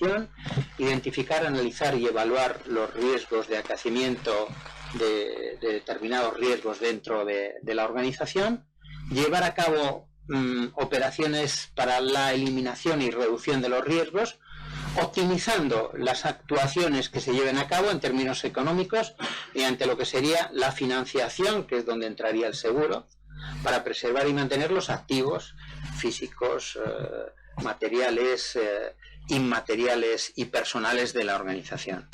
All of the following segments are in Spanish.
organización, identificar, analizar y evaluar los riesgos de acaecimiento de determinados riesgos dentro de la organización, llevar a cabo operaciones para la eliminación y reducción de los riesgos, optimizando las actuaciones que se lleven a cabo en términos económicos mediante lo que sería la financiación, que es donde entraría el seguro, para preservar y mantener los activos físicos, materiales, inmateriales y personales de la organización.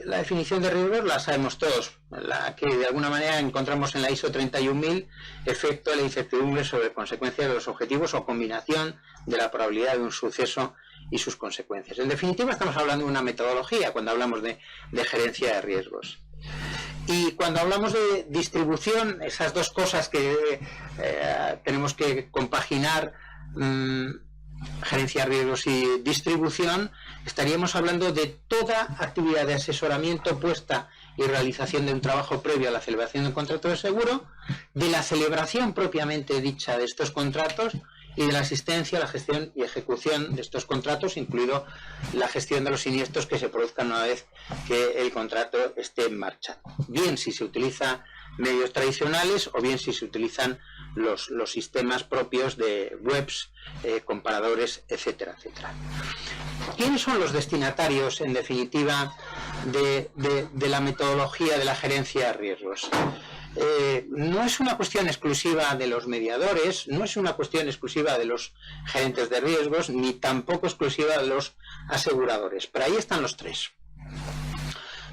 La definición de riesgos la sabemos todos, la que de alguna manera encontramos en la ISO 31000, efecto de la incertidumbre sobre consecuencias de los objetivos o combinación de la probabilidad de un suceso y sus consecuencias. En definitiva, estamos hablando de una metodología cuando hablamos de gerencia de riesgos. Y cuando hablamos de distribución, esas dos cosas que tenemos que compaginar, gerencia de riesgos y distribución, estaríamos hablando de toda actividad de asesoramiento puesta y realización de un trabajo previo a la celebración de un contrato de seguro, de la celebración propiamente dicha de estos contratos y de la asistencia, la gestión y ejecución de estos contratos, incluido la gestión de los siniestros que se produzcan una vez que el contrato esté en marcha. Bien si se utiliza medios tradicionales o bien si se utilizan los sistemas propios de webs, comparadores, etcétera, etcétera. ¿Quiénes son los destinatarios, en definitiva, de la metodología de la gerencia de riesgos? No es una cuestión exclusiva de los mediadores, no es una cuestión exclusiva de los gerentes de riesgos, ni tampoco exclusiva de los aseguradores, pero ahí están los tres.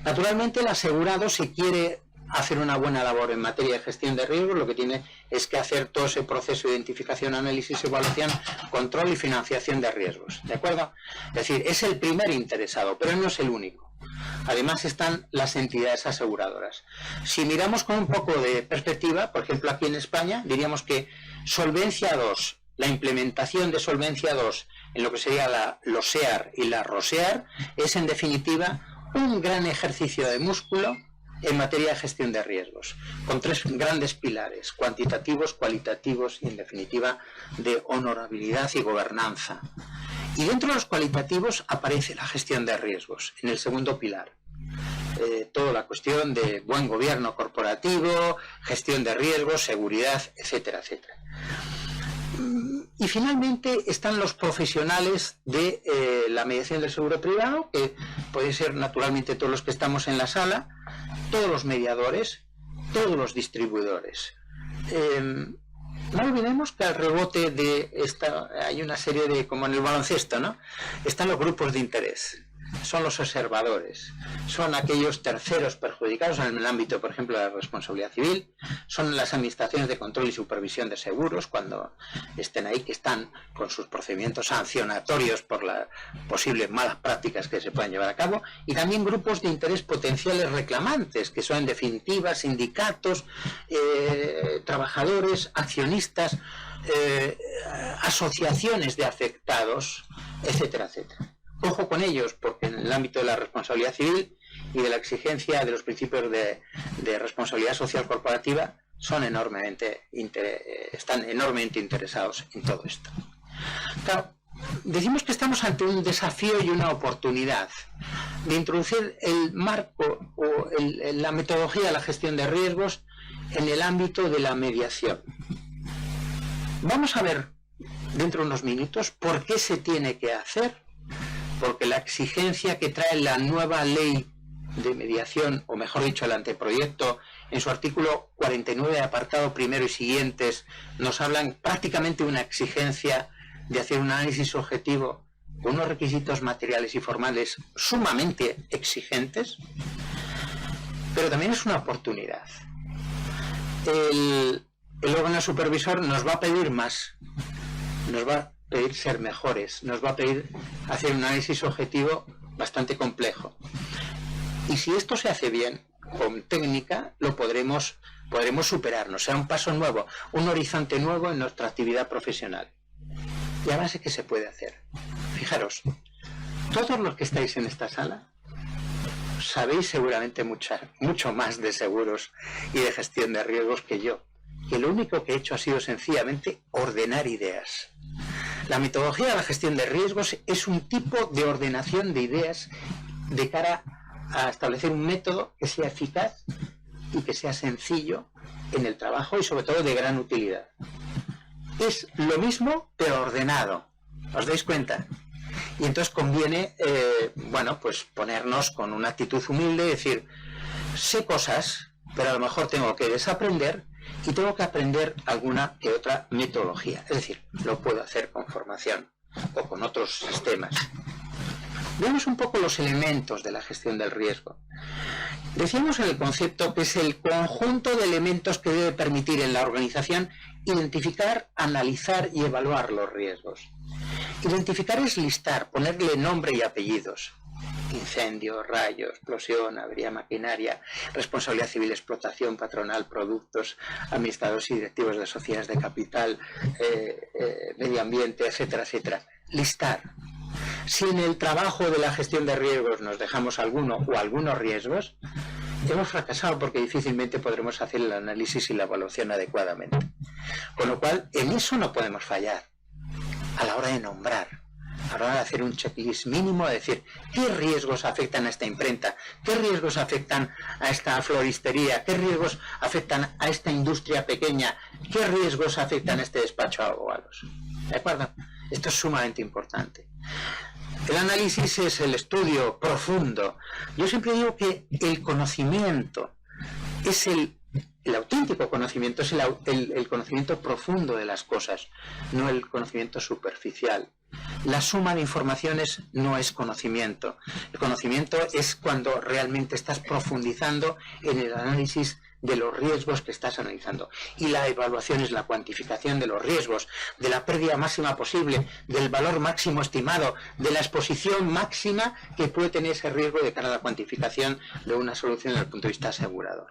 Naturalmente, el asegurado, si quiere hacer una buena labor en materia de gestión de riesgos, lo que tiene es que hacer todo ese proceso de identificación, análisis, evaluación, control y financiación de riesgos, ¿de acuerdo? Es decir, es el primer interesado, pero no es el único. Además están las entidades aseguradoras. Si miramos con un poco de perspectiva, por ejemplo aquí en España, diríamos que Solvencia II, la implementación de Solvencia II en lo que sería la LOSEAR y la ROSEAR, es en definitiva un gran ejercicio de músculo en materia de gestión de riesgos, con tres grandes pilares, cuantitativos, cualitativos y en definitiva de honorabilidad y gobernanza. Y dentro de los cualitativos aparece la gestión de riesgos, en el segundo pilar. Toda la cuestión de buen gobierno corporativo, gestión de riesgos, seguridad, etcétera, etcétera. Y finalmente están los profesionales de la mediación del seguro privado, que puede ser naturalmente todos los que estamos en la sala, todos los mediadores, todos los distribuidores. No olvidemos que al rebote de esta hay una serie de, como en el baloncesto, ¿no? Están los grupos de interés, son los observadores, son aquellos terceros perjudicados en el ámbito, por ejemplo, de la responsabilidad civil, son las administraciones de control y supervisión de seguros, cuando estén ahí, que están con sus procedimientos sancionatorios por las posibles malas prácticas que se puedan llevar a cabo, y también grupos de interés potenciales reclamantes, que son en definitiva sindicatos, trabajadores, accionistas, asociaciones de afectados, etcétera, etcétera. Ojo con ellos, porque en el ámbito de la responsabilidad civil y de la exigencia de los principios de responsabilidad social corporativa están enormemente interesados en todo esto. Claro, decimos que estamos ante un desafío y una oportunidad de introducir el marco o la metodología de la gestión de riesgos en el ámbito de la mediación. Vamos a ver dentro de unos minutos por qué se tiene que hacer, porque la exigencia que trae la nueva ley de mediación, o mejor dicho, el anteproyecto, en su artículo 49, apartado primero y siguientes, nos hablan prácticamente de una exigencia de hacer un análisis objetivo con unos requisitos materiales y formales sumamente exigentes, pero también es una oportunidad. El órgano supervisor nos va a pedir más, nos va a pedir ser mejores, nos va a pedir hacer un análisis objetivo bastante complejo. Y si esto se hace bien, con técnica, lo podremos superarnos, será un paso nuevo, un horizonte nuevo en nuestra actividad profesional. Y además es que se puede hacer. Fijaros, todos los que estáis en esta sala sabéis seguramente mucho más de seguros y de gestión de riesgos que yo, que lo único que he hecho ha sido sencillamente ordenar ideas. La metodología de la gestión de riesgos es un tipo de ordenación de ideas de cara a establecer un método que sea eficaz y que sea sencillo en el trabajo y sobre todo de gran utilidad. Es lo mismo pero ordenado, ¿os dais cuenta? Y entonces conviene, bueno, pues ponernos con una actitud humilde y decir, sé cosas, pero a lo mejor tengo que desaprender y tengo que aprender alguna que otra metodología. Es decir, lo puedo hacer con formación o con otros sistemas. Veamos un poco los elementos de la gestión del riesgo. Decíamos en el concepto que es el conjunto de elementos que debe permitir en la organización identificar, analizar y evaluar los riesgos. Identificar es listar, ponerle nombre y apellidos. Incendio, rayo, explosión, avería maquinaria, responsabilidad civil, explotación, patronal, productos, administradores y directivos de sociedades de capital, medio ambiente, etcétera, etcétera. Listar. Si en el trabajo de la gestión de riesgos nos dejamos alguno o algunos riesgos, hemos fracasado porque difícilmente podremos hacer el análisis y la evaluación adecuadamente. Con lo cual, en eso no podemos fallar a la hora de nombrar, a la hora de hacer un checklist mínimo, de decir qué riesgos afectan a esta imprenta, qué riesgos afectan a esta floristería, qué riesgos afectan a esta industria pequeña, qué riesgos afectan a este despacho de abogados. ¿De acuerdo? Esto es sumamente importante. El análisis es el estudio profundo. Yo siempre digo que el conocimiento es el auténtico conocimiento, es el conocimiento profundo de las cosas, no el conocimiento superficial. La suma de informaciones no es conocimiento. El conocimiento es cuando realmente estás profundizando en el análisis de los riesgos que estás analizando. Y la evaluación es la cuantificación de los riesgos, de la pérdida máxima posible, del valor máximo estimado, de la exposición máxima que puede tener ese riesgo de cara a la cuantificación de una solución desde el punto de vista asegurador.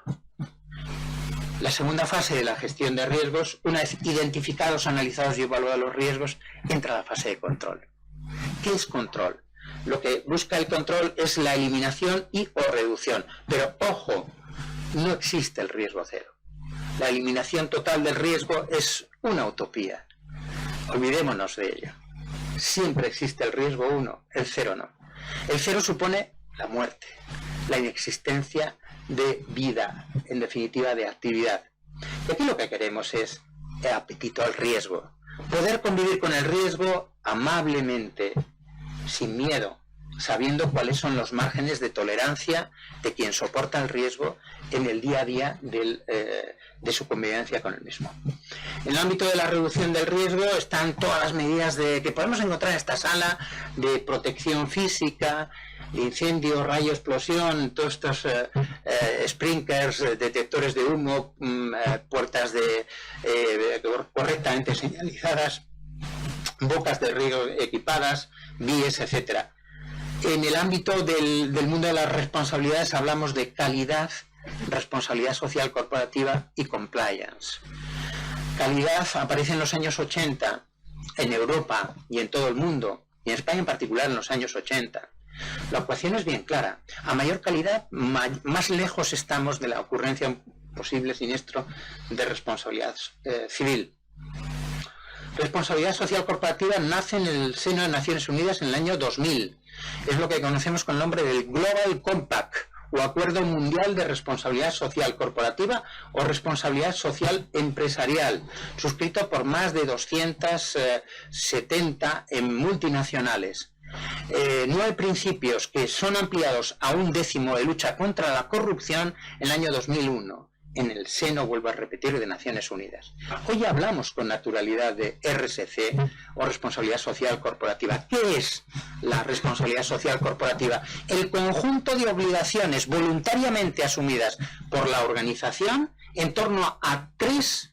La segunda fase de la gestión de riesgos, una vez identificados, analizados y evaluados los riesgos, entra a la fase de control. ¿Qué es control? Lo que busca el control es la eliminación y o reducción. Pero, ojo, no existe el riesgo cero. La eliminación total del riesgo es una utopía. Olvidémonos de ello. Siempre existe el riesgo 1, el 0 no. El 0 supone la muerte, la inexistencia de vida, en definitiva de actividad. Y aquí lo que queremos es el apetito al riesgo. Poder convivir con el riesgo amablemente, sin miedo, sabiendo cuáles son los márgenes de tolerancia de quien soporta el riesgo en el día a día de su convivencia con el mismo. En el ámbito de la reducción del riesgo están todas las medidas que podemos encontrar en esta sala, de protección física, incendio, rayo, explosión, todos estos sprinklers, detectores de humo, puertas correctamente señalizadas, bocas de riego equipadas, vías, etcétera. En el ámbito del mundo de las responsabilidades hablamos de calidad, responsabilidad social corporativa y compliance. Calidad aparece en los años 80 en Europa y en todo el mundo, y en España en particular en los años 80. La ecuación es bien clara. A mayor calidad, más lejos estamos de la ocurrencia de un posible siniestro de responsabilidad civil. Responsabilidad social corporativa nace en el seno de Naciones Unidas en el año 2000. Es lo que conocemos con el nombre del Global Compact, o Acuerdo Mundial de Responsabilidad Social Corporativa o Responsabilidad Social Empresarial, suscrito por más de 270 multinacionales. 9 principios que son ampliados a un 10º de lucha contra la corrupción en el año 2001. En el seno, vuelvo a repetir, de Naciones Unidas. Hoy hablamos con naturalidad de RSC o responsabilidad social corporativa. ¿Qué es la responsabilidad social corporativa? El conjunto de obligaciones voluntariamente asumidas por la organización en torno a 3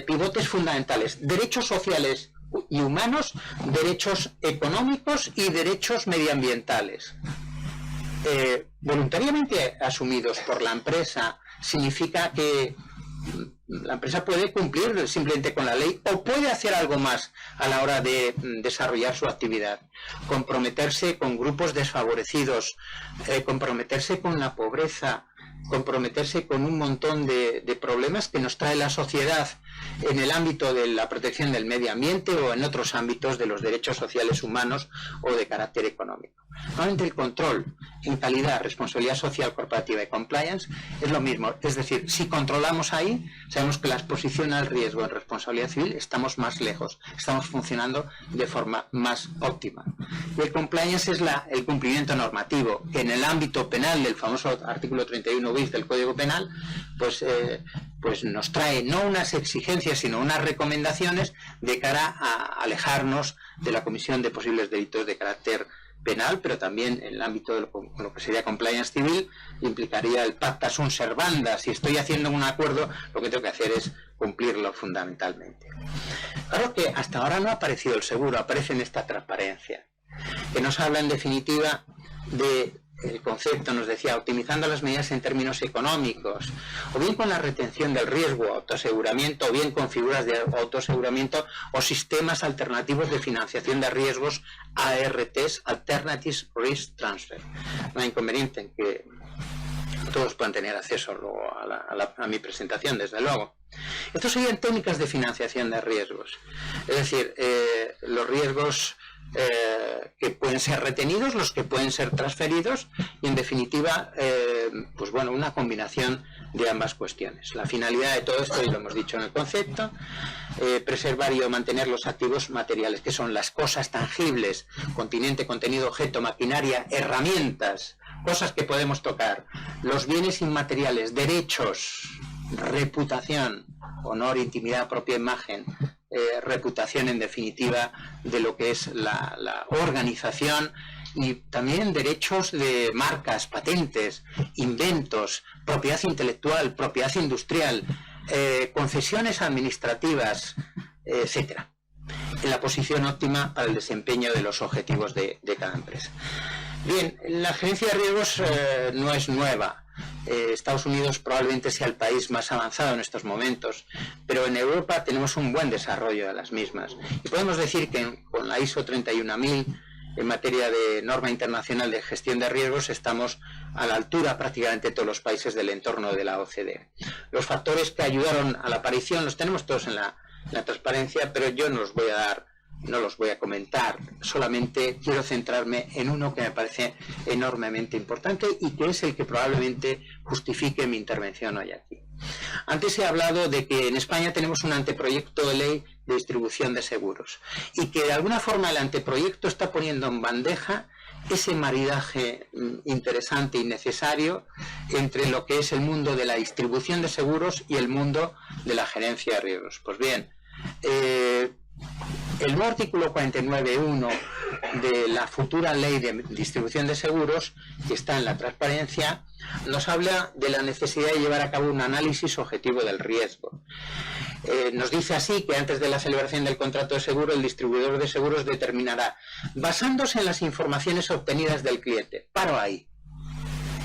pivotes fundamentales: derechos sociales y humanos, derechos económicos y derechos medioambientales. Voluntariamente asumidos por la empresa significa que la empresa puede cumplir simplemente con la ley o puede hacer algo más a la hora de desarrollar su actividad, comprometerse con grupos desfavorecidos, comprometerse con la pobreza, comprometerse con un montón de problemas que nos trae la sociedad en el ámbito de la protección del medio ambiente o en otros ámbitos de los derechos sociales humanos o de carácter económico. Normalmente el control en calidad, responsabilidad social corporativa y compliance es lo mismo. Es decir, si controlamos ahí, sabemos que la exposición al riesgo en responsabilidad civil estamos más lejos, estamos funcionando de forma más óptima. Y el compliance es el cumplimiento normativo, que en el ámbito penal del famoso artículo 31 bis del Código Penal, pues nos trae no unas exigencias, sino unas recomendaciones de cara a alejarnos de la comisión de posibles delitos de carácter penal, pero también en el ámbito de lo que sería compliance civil, implicaría el pacta sunt servanda. Si estoy haciendo un acuerdo, lo que tengo que hacer es cumplirlo fundamentalmente. Claro que hasta ahora no ha aparecido el seguro, aparece en esta transparencia, que nos habla en definitiva de el concepto, nos decía, optimizando las medidas en términos económicos, o bien con la retención del riesgo, autoaseguramiento, o bien con figuras de autoaseguramiento o sistemas alternativos de financiación de riesgos, ARTs, Alternatives Risk Transfer. No hay inconveniente en que todos puedan tener acceso luego a mi presentación, desde luego. Estos serían técnicas de financiación de riesgos, es decir, los riesgos que pueden ser retenidos, los que pueden ser transferidos y en definitiva pues bueno, una combinación de ambas cuestiones. La finalidad de todo esto, y lo hemos dicho en el concepto, preservar y mantener los activos materiales, que son las cosas tangibles, continente, contenido, objeto, maquinaria, herramientas, cosas que podemos tocar, los bienes inmateriales, derechos, reputación, honor, intimidad, propia imagen, reputación en definitiva de lo que es la organización, y también derechos de marcas, patentes, inventos, propiedad intelectual, propiedad industrial, concesiones administrativas, etcétera, en la posición óptima para el desempeño de los objetivos de cada empresa. Bien, la gerencia de riesgos no es nueva. Estados Unidos probablemente sea el país más avanzado en estos momentos, pero en Europa tenemos un buen desarrollo de las mismas. Y podemos decir que con la ISO 31000, en materia de norma internacional de gestión de riesgos, estamos a la altura prácticamente de todos los países del entorno de la OCDE. Los factores que ayudaron a la aparición los tenemos todos en la transparencia, pero yo no los voy a comentar, solamente quiero centrarme en uno que me parece enormemente importante y que es el que probablemente justifique mi intervención hoy aquí. Antes he hablado de que en España tenemos un anteproyecto de ley de distribución de seguros y que de alguna forma el anteproyecto está poniendo en bandeja ese maridaje interesante y necesario entre lo que es el mundo de la distribución de seguros y el mundo de la gerencia de riesgos. Pues bien, el nuevo artículo 49.1 de la futura ley de distribución de seguros, que está en la transparencia, nos habla de la necesidad de llevar a cabo un análisis objetivo del riesgo. Nos dice así que antes de la celebración del contrato de seguro, el distribuidor de seguros determinará, basándose en las informaciones obtenidas del cliente. Paro ahí.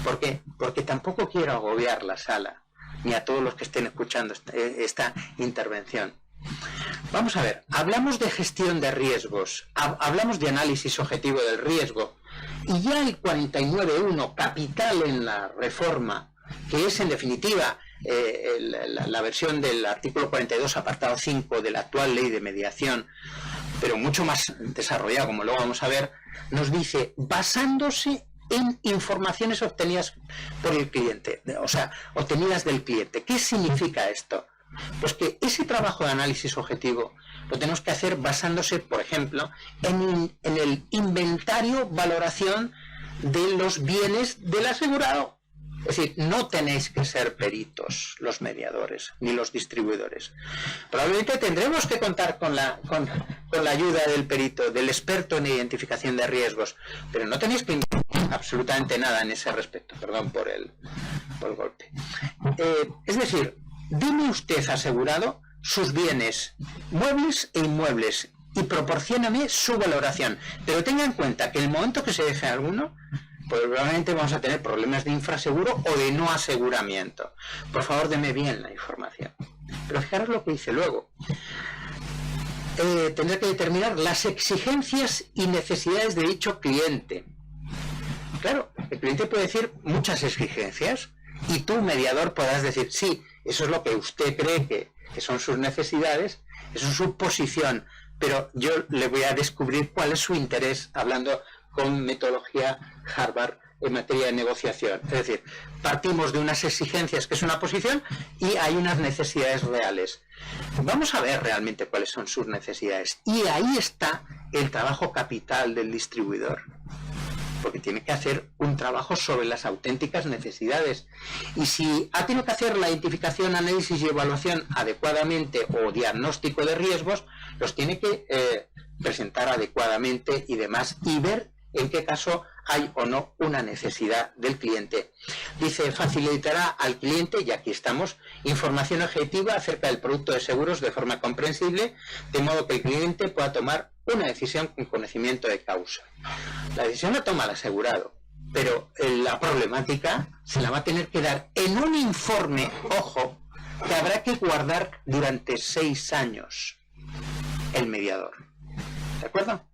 ¿Por qué? Porque tampoco quiero agobiar la sala, ni a todos los que estén escuchando esta intervención. Vamos a ver, hablamos de gestión de riesgos, hablamos de análisis objetivo del riesgo, y ya el 49.1 capital en la reforma, que es en definitiva la versión del artículo 42 apartado 5 de la actual ley de mediación, pero mucho más desarrollado, como luego vamos a ver, nos dice basándose en informaciones obtenidas por el cliente, o sea, obtenidas del cliente. ¿Qué significa esto? Pues que ese trabajo de análisis objetivo lo tenemos que hacer basándose, por ejemplo, en el inventario, valoración de los bienes del asegurado. Es decir, no tenéis que ser peritos los mediadores ni los distribuidores. Probablemente tendremos que contar con la ayuda del perito, del experto en identificación de riesgos, pero no tenéis que invertir absolutamente nada en ese respecto. Perdón por el golpe. Es decir, dime usted, asegurado, sus bienes muebles e inmuebles y proporcióname su valoración. Pero tenga en cuenta que en el momento que se deje alguno, pues probablemente vamos a tener problemas de infraseguro o de no aseguramiento. Por favor, deme bien la información. Pero fijaros lo que dice luego. Tendrá que determinar las exigencias y necesidades de dicho cliente. Claro, el cliente puede decir muchas exigencias y tú, mediador, podrás decir, sí, Eso es lo que usted cree que son sus necesidades, eso es su posición, pero yo le voy a descubrir cuál es su interés hablando con metodología Harvard en materia de negociación. Es decir, partimos de unas exigencias que es una posición y hay unas necesidades reales. Vamos a ver realmente cuáles son sus necesidades. Y ahí está el trabajo capital del distribuidor, porque tiene que hacer un trabajo sobre las auténticas necesidades. Y si ha tenido que hacer la identificación, análisis y evaluación adecuadamente o diagnóstico de riesgos, los tiene que presentar adecuadamente y demás, y ver en qué caso hay o no una necesidad del cliente. Dice, facilitará al cliente, y aquí estamos, información objetiva acerca del producto de seguros de forma comprensible, de modo que el cliente pueda tomar una decisión con conocimiento de causa. La decisión la toma el asegurado, pero la problemática se la va a tener que dar en un informe, ojo, que habrá que guardar durante 6 años el mediador. ¿De acuerdo?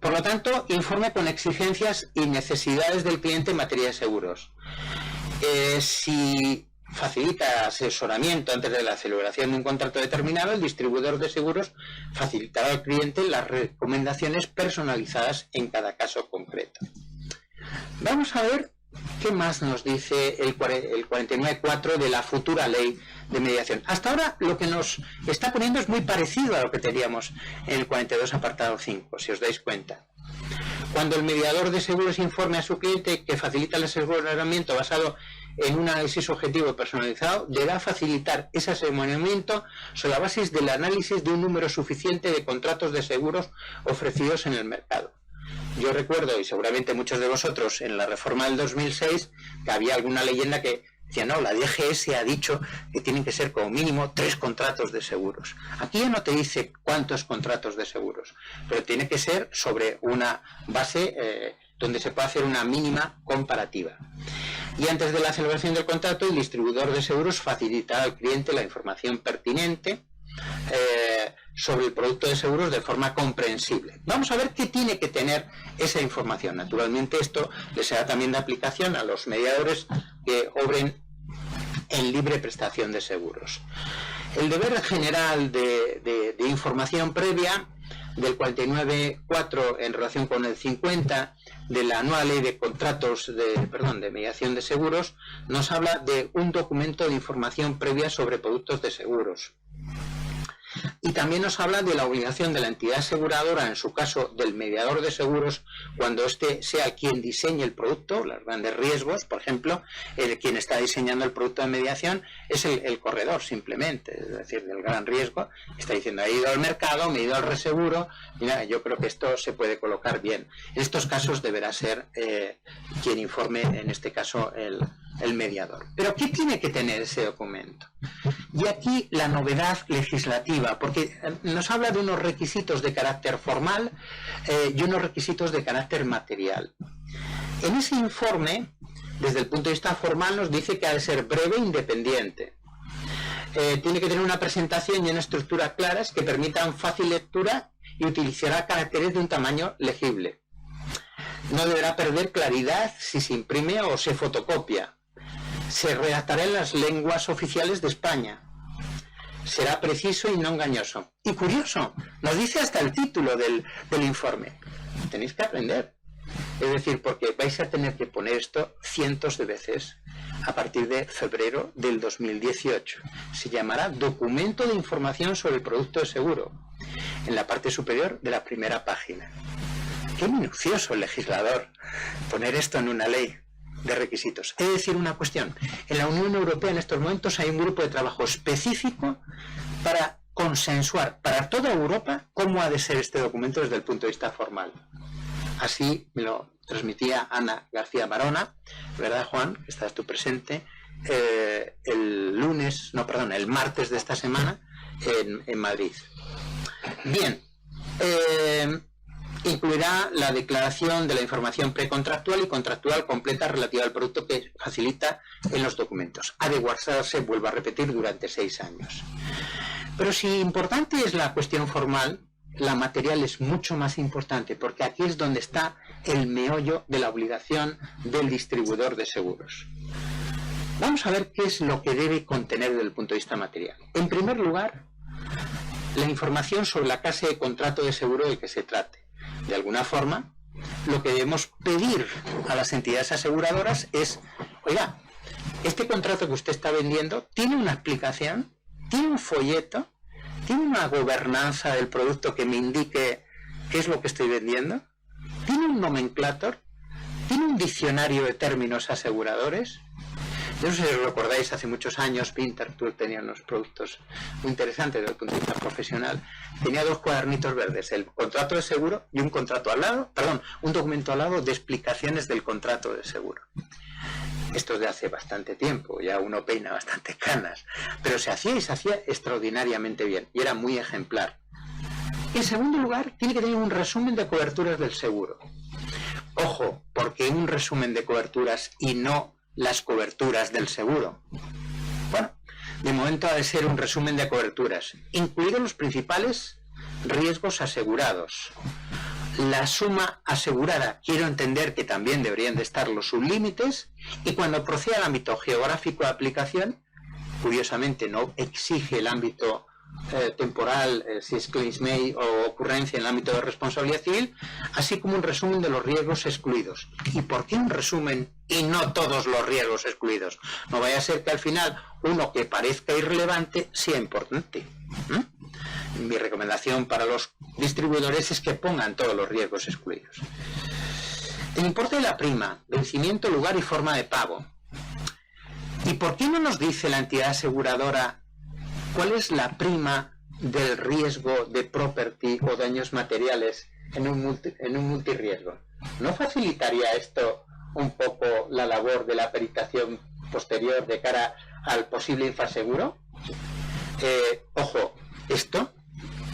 Por lo tanto, informe con exigencias y necesidades del cliente en materia de seguros. Si facilita asesoramiento antes de la celebración de un contrato determinado, el distribuidor de seguros facilitará al cliente las recomendaciones personalizadas en cada caso concreto. Vamos a ver qué más nos dice el 49.4 de la futura ley de mediación. Hasta ahora lo que nos está poniendo es muy parecido a lo que teníamos en el 42 apartado 5, si os dais cuenta. Cuando el mediador de seguros informe a su cliente que facilita el asesoramiento basado en un análisis objetivo y personalizado, deberá facilitar ese asesoramiento sobre la base del análisis de un número suficiente de contratos de seguros ofrecidos en el mercado. Yo recuerdo, y seguramente muchos de vosotros, en la reforma del 2006, que había alguna leyenda que decía, no, la DGS ha dicho que tienen que ser como mínimo 3 contratos de seguros. Aquí ya no te dice cuántos contratos de seguros, pero tiene que ser sobre una base donde se puede hacer una mínima comparativa. Y antes de la celebración del contrato, el distribuidor de seguros facilitará al cliente la información pertinente sobre el producto de seguros de forma comprensible. Vamos a ver qué tiene que tener esa información. Naturalmente esto le será también de aplicación a los mediadores que obren en libre prestación de seguros. El deber general de información previa del 49.4 en relación con el 50 de la nueva ley de contratos de mediación de seguros nos habla de un documento de información previa sobre productos de seguros. Y también nos habla de la obligación de la entidad aseguradora, en su caso del mediador de seguros, cuando éste sea quien diseñe el producto, los grandes riesgos, por ejemplo, quien está diseñando el producto de mediación es el corredor simplemente, es decir, del gran riesgo, está diciendo, he ido al mercado, me he ido al reseguro, mira, yo creo que esto se puede colocar bien. En estos casos deberá ser quien informe, en este caso, el mediador. Pero ¿qué tiene que tener ese documento? Y aquí la novedad legislativa, porque nos habla de unos requisitos de carácter formal y unos requisitos de carácter material. En ese informe, desde el punto de vista formal, nos dice que ha de ser breve e independiente. Tiene que tener una presentación y una estructura claras que permitan fácil lectura y utilizará caracteres de un tamaño legible. No deberá perder claridad si se imprime o se fotocopia. Se redactará en las lenguas oficiales de España. Será preciso y no engañoso. Y curioso, nos dice hasta el título del informe. Tenéis que aprender. Es decir, porque vais a tener que poner esto cientos de veces a partir de febrero del 2018. Se llamará Documento de Información sobre el Producto de Seguro, en la parte superior de la primera página. Qué minucioso el legislador poner esto en una ley de requisitos. He de decir una cuestión. En la Unión Europea en estos momentos hay un grupo de trabajo específico para consensuar para toda Europa cómo ha de ser este documento desde el punto de vista formal. Así me lo transmitía Ana García Barona, ¿verdad, Juan? Que estás tú presente, el martes de esta semana en Madrid. Bien, incluirá la declaración de la información precontractual y contractual completa relativa al producto que facilita en los documentos. Ha de guardarse, vuelvo a repetir, durante 6 años. Pero si importante es la cuestión formal, la material es mucho más importante, porque aquí es donde está el meollo de la obligación del distribuidor de seguros. Vamos a ver qué es lo que debe contener desde el punto de vista material. En primer lugar, la información sobre la clase de contrato de seguro de que se trate. De alguna forma, lo que debemos pedir a las entidades aseguradoras es, oiga, este contrato que usted está vendiendo tiene una explicación, tiene un folleto, tiene una gobernanza del producto que me indique qué es lo que estoy vendiendo, tiene un nomenclator, tiene un diccionario de términos aseguradores. Yo no sé si os recordáis, hace muchos años Winterthur tenía unos productos muy interesantes desde el punto de vista profesional. Tenía 2 cuadernitos verdes, el contrato de seguro y un contrato al lado, perdón, un documento al lado de explicaciones del contrato de seguro. Esto es de hace bastante tiempo, ya uno peina bastante canas, pero se hacía y se hacía extraordinariamente bien y era muy ejemplar. En segundo lugar, tiene que tener un resumen de coberturas del seguro. Ojo, porque un resumen de coberturas y no las coberturas del seguro. Bueno, de momento ha de ser un resumen de coberturas, incluidos los principales riesgos asegurados. La suma asegurada, quiero entender que también deberían de estar los sublímites, y cuando proceda al ámbito geográfico de aplicación, curiosamente no exige el ámbito temporal, si es claims made o ocurrencia en el ámbito de responsabilidad civil, así como un resumen de los riesgos excluidos. ¿Y por qué un resumen y no todos los riesgos excluidos? No vaya a ser que al final uno que parezca irrelevante sea importante. Mi recomendación para los distribuidores es que pongan todos los riesgos excluidos. El importe de la prima, vencimiento, lugar y forma de pago. ¿Y por qué no nos dice la entidad aseguradora cuál es la prima del riesgo de property o daños materiales en un multirriesgo? ¿No facilitaría esto un poco la labor de la peritación posterior de cara al posible infraseguro? Ojo, esto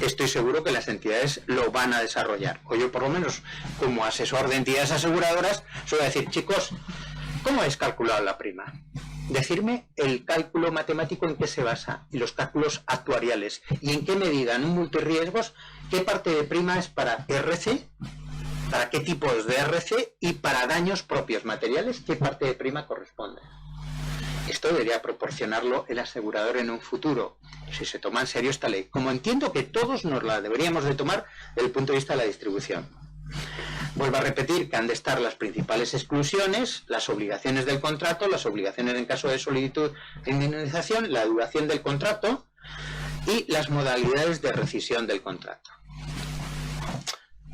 estoy seguro que las entidades lo van a desarrollar. O yo, por lo menos, como asesor de entidades aseguradoras, suelo decir, chicos, ¿cómo es calculado la prima? Decirme el cálculo matemático en qué se basa y los cálculos actuariales y en qué medida en un multirriesgos qué parte de prima es para RC, para qué tipos de RC y para daños propios materiales qué parte de prima corresponde. Esto debería proporcionarlo el asegurador en un futuro, si se toma en serio esta ley, como entiendo que todos nos la deberíamos de tomar desde el punto de vista de la distribución. Vuelvo a repetir que han de estar las principales exclusiones, las obligaciones del contrato, las obligaciones en caso de solicitud de indemnización, la duración del contrato y las modalidades de rescisión del contrato.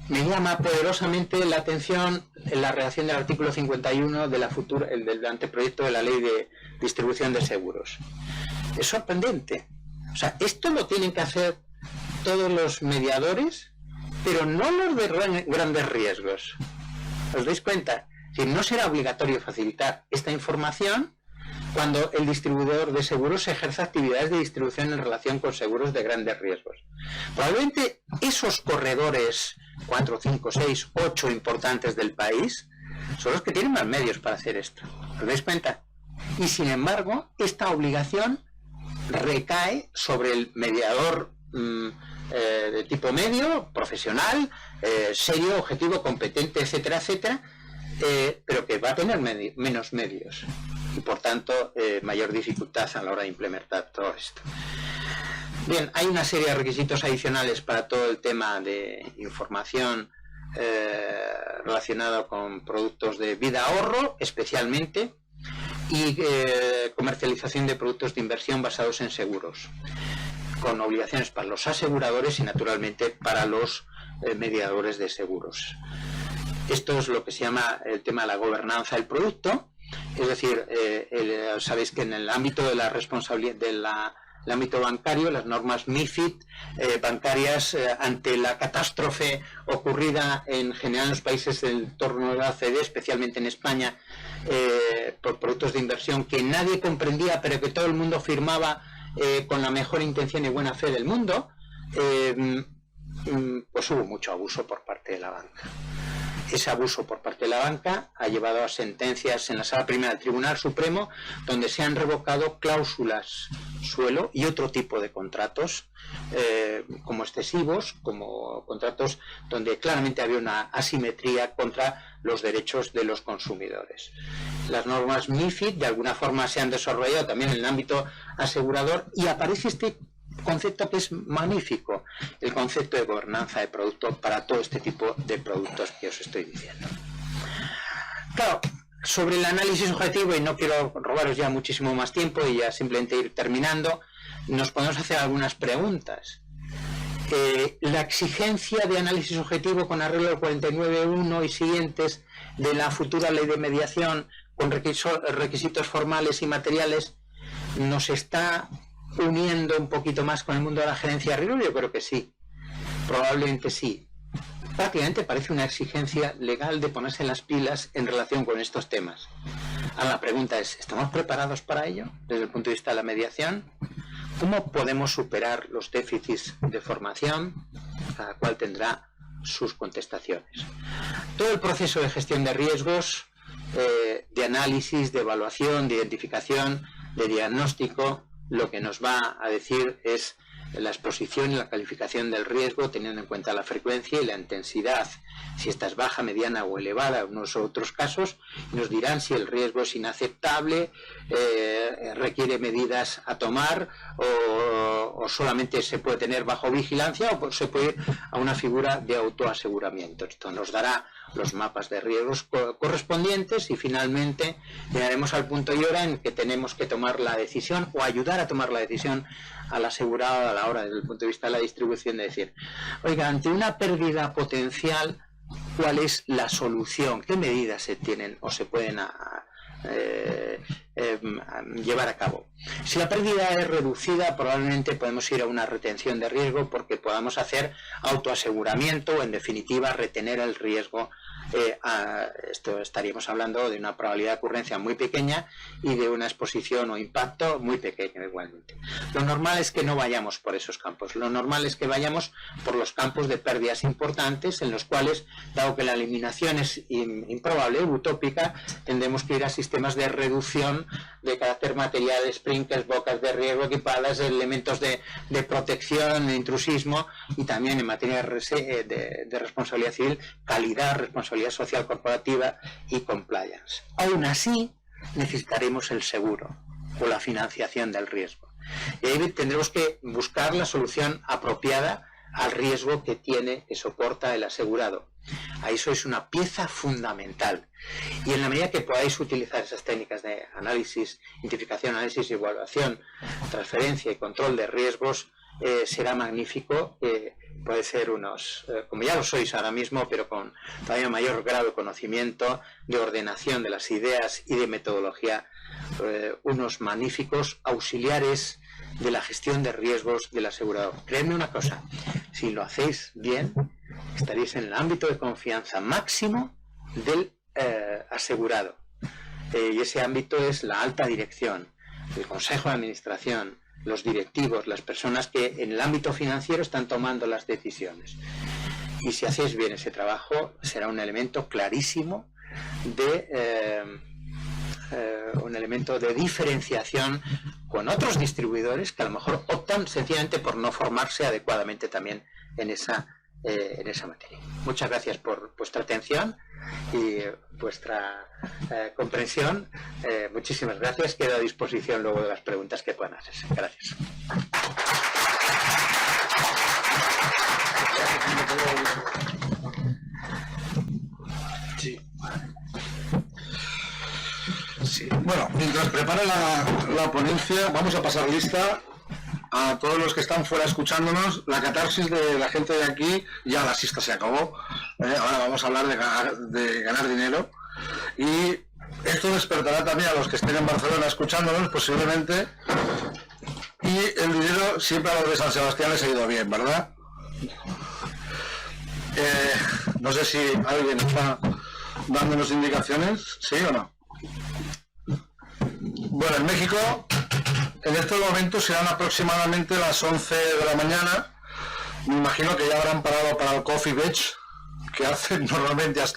Me llama poderosamente la atención la redacción del artículo 51 de del anteproyecto de la Ley de Distribución de Seguros. Es sorprendente. O sea, esto lo tienen que hacer todos los mediadores, pero no los de grandes riesgos. ¿Os dais cuenta? Si no será obligatorio facilitar esta información cuando el distribuidor de seguros ejerza actividades de distribución en relación con seguros de grandes riesgos. Probablemente esos corredores 4, 5, 6, 8 importantes del país son los que tienen más medios para hacer esto. ¿Os dais cuenta? Y sin embargo, esta obligación recae sobre el mediador de tipo medio, profesional, serio, objetivo, competente, etcétera, etcétera, pero que va a tener menos medios y por tanto mayor dificultad a la hora de implementar todo esto. Bien, hay una serie de requisitos adicionales para todo el tema de información relacionado con productos de vida ahorro, especialmente, y comercialización de productos de inversión basados en seguros, con obligaciones para los aseguradores y naturalmente para los mediadores de seguros. Esto es lo que se llama el tema de la gobernanza del producto, es decir, sabéis que en el ámbito de la responsabilidad el ámbito bancario, las normas MiFID bancarias ante la catástrofe ocurrida en general en los países del entorno de la OCDE, especialmente en España, por productos de inversión que nadie comprendía pero que todo el mundo firmaba con la mejor intención y buena fe del mundo, pues hubo mucho abuso por parte de la banca. Ese abuso por parte de la banca ha llevado a sentencias en la Sala Primera del Tribunal Supremo donde se han revocado cláusulas suelo y otro tipo de contratos como excesivos, como contratos donde claramente había una asimetría contra los derechos de los consumidores. Las normas MiFID de alguna forma se han desarrollado también en el ámbito asegurador y aparece este concepto que es magnífico, el concepto de gobernanza de producto para todo este tipo de productos que os estoy diciendo. Claro, sobre el análisis objetivo, y no quiero robaros ya muchísimo más tiempo y ya simplemente ir terminando, nos podemos hacer algunas preguntas. La exigencia de análisis objetivo con arreglo al 49.1 y siguientes de la futura ley de mediación con requisitos formales y materiales nos está uniendo un poquito más con el mundo de la gerencia de riesgo. Yo creo que sí, probablemente sí. Prácticamente parece una exigencia legal de ponerse las pilas en relación con estos temas. Ahora la pregunta es, ¿estamos preparados para ello desde el punto de vista de la mediación? ¿Cómo podemos superar los déficits de formación? Cada cual tendrá sus contestaciones. Todo el proceso de gestión de riesgos, de análisis, de evaluación, de identificación, de diagnóstico, lo que nos va a decir es la exposición y la calificación del riesgo teniendo en cuenta la frecuencia y la intensidad, si esta es baja, mediana o elevada en unos u otros casos, nos dirán si el riesgo es inaceptable, requiere medidas a tomar o solamente se puede tener bajo vigilancia o se puede ir a una figura de autoaseguramiento. Esto nos dará los mapas de riesgos correspondientes y finalmente llegaremos al punto y hora en que tenemos que tomar la decisión o ayudar a tomar la decisión al asegurado a la hora desde el punto de vista de la distribución de decir, oiga, ante una pérdida potencial, ¿cuál es la solución? ¿Qué medidas se tienen o se pueden llevar a cabo? Si la pérdida es reducida, probablemente podemos ir a una retención de riesgo porque podamos hacer autoaseguramiento o en definitiva retener el riesgo. Esto estaríamos hablando de una probabilidad de ocurrencia muy pequeña y de una exposición o impacto muy pequeño igualmente. Lo normal es que no vayamos por esos campos, lo normal es que vayamos por los campos de pérdidas importantes en los cuales, dado que la eliminación es improbable, utópica, tendremos que ir a sistemas de reducción de carácter material, sprinklers, bocas de riesgo equipadas, elementos de protección, de intrusismo y también en materia de responsabilidad civil, calidad, responsabilidad social corporativa y compliance. Aún así, necesitaremos el seguro o la financiación del riesgo. Y ahí tendremos que buscar la solución apropiada al riesgo que soporta el asegurado. Ahí sois una pieza fundamental. Y en la medida que podáis utilizar esas técnicas de análisis, identificación, análisis y evaluación, transferencia y control de riesgos, será magnífico. Puede ser como ya lo sois ahora mismo, pero con todavía mayor grado de conocimiento, de ordenación de las ideas y de metodología, unos magníficos auxiliares de la gestión de riesgos del asegurador. Creedme una cosa, si lo hacéis bien, estaréis en el ámbito de confianza máximo del asegurado. Y ese ámbito es la alta dirección, el consejo de administración, los directivos, las personas que en el ámbito financiero están tomando las decisiones. Y si hacéis bien ese trabajo, será un elemento clarísimo un elemento de diferenciación con otros distribuidores que a lo mejor optan sencillamente por no formarse adecuadamente también en esa materia. Muchas gracias por vuestra atención y vuestra comprensión. Muchísimas gracias. Quedo a disposición luego de las preguntas que puedan hacerse. Gracias. Sí. Bueno, mientras prepara la ponencia, vamos a pasar lista a todos los que están fuera escuchándonos. La catarsis de la gente de aquí, ya la siesta se acabó. Ahora vamos a hablar de ganar dinero. Y esto despertará también a los que estén en Barcelona escuchándonos, posiblemente. Y el dinero siempre a los de San Sebastián les ha ido bien, ¿verdad? No sé si alguien está dándonos indicaciones, ¿sí o no? Bueno, en México en estos momentos serán aproximadamente las 11 de la mañana. Me imagino que ya habrán parado para el coffee break que hacen normalmente hasta